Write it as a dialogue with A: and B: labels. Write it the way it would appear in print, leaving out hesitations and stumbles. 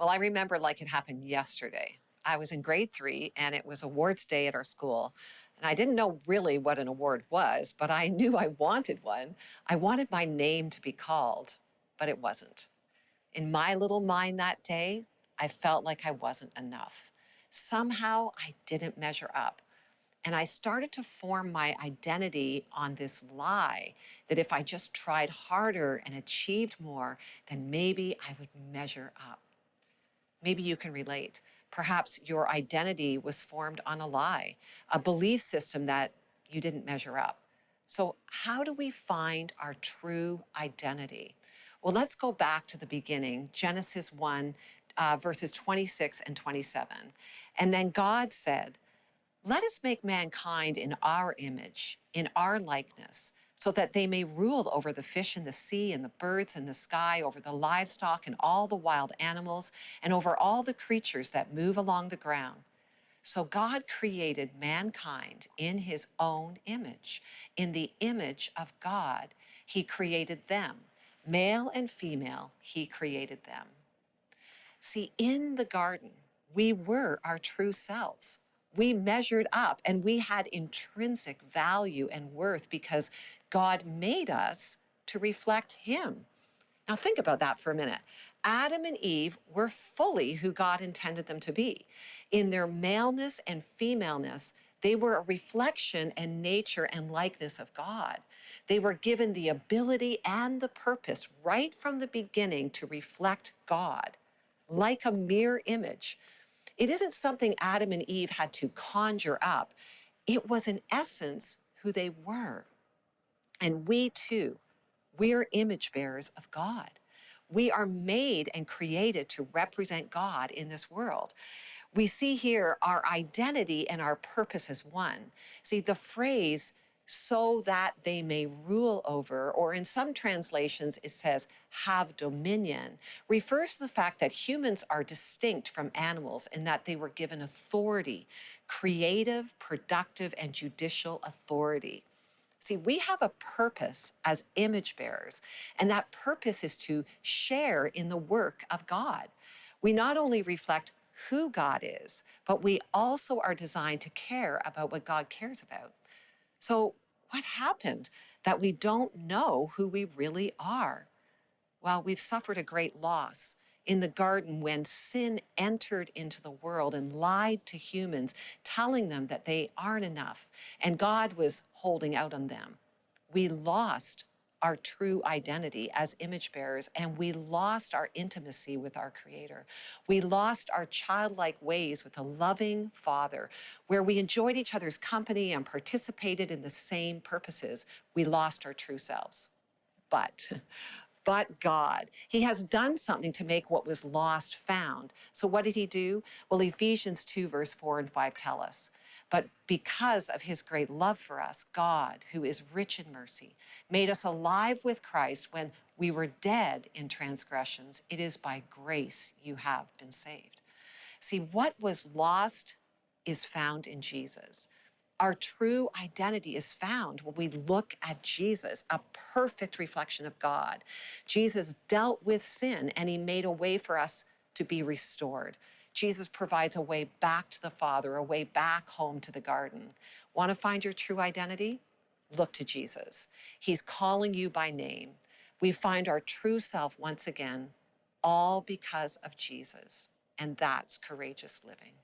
A: Well, I remember like it happened yesterday. I was in grade 3 and it was awards day at our school. And I didn't know really what an award was, but I knew I wanted one. I wanted my name to be called, but it wasn't. In my little mind that day, I felt like I wasn't enough. Somehow I didn't measure up. And I started to form my identity on this lie that if I just tried harder and achieved more, then maybe I would measure up. Maybe you can relate. Perhaps your identity was formed on a lie, a belief system that you didn't measure up. So, how do we find our true identity? Well, let's go back to the beginning, Genesis 1, verses 26 and 27. And then God said, "Let us make mankind in our image, in our likeness, so that they may rule over the fish in the sea and the birds in the sky, over the livestock and all the wild animals, and over all the creatures that move along the ground." So God created mankind in his own image. In the image of God, he created them. Male and female, he created them. See, in the garden, we were our true selves. We measured up and we had intrinsic value and worth because God made us to reflect him. Now think about that for a minute. Adam and Eve were fully who God intended them to be. In their maleness and femaleness, they were a reflection and nature and likeness of God. They were given the ability and the purpose right from the beginning to reflect God, like a mirror image. It isn't something Adam and Eve had to conjure up. It was in essence who they were. And we too, we're image bearers of God. We are made and created to represent God in this world. We see here our identity and our purpose as one. See, the phrase, "so that they may rule over," or in some translations it says, "have dominion," refers to the fact that humans are distinct from animals in that they were given authority, creative, productive, and judicial authority. See, we have a purpose as image bearers, and that purpose is to share in the work of God. We not only reflect who God is, but we also are designed to care about what God cares about. So, what happened that we don't know who we really are? Well, we've suffered a great loss in the garden when sin entered into the world and lied to humans, telling them that they aren't enough, and God was holding out on them. We lost our true identity as image bearers, and we lost our intimacy with our Creator. We lost our childlike ways with a loving Father, where we enjoyed each other's company and participated in the same purposes. We lost our true selves. But God, he has done something to make what was lost found. So what did he do? Well, Ephesians 2, verse 4 and 5 tell us, "But because of his great love for us, God, who is rich in mercy, made us alive with Christ when we were dead in transgressions. It is by grace you have been saved." See, what was lost is found in Jesus. Our true identity is found when we look at Jesus, a perfect reflection of God. Jesus dealt with sin and he made a way for us to be restored. Jesus provides a way back to the Father, a way back home to the garden. Want to find your true identity? Look to Jesus. He's calling you by name. We find our true self once again, all because of Jesus. And that's courageous living.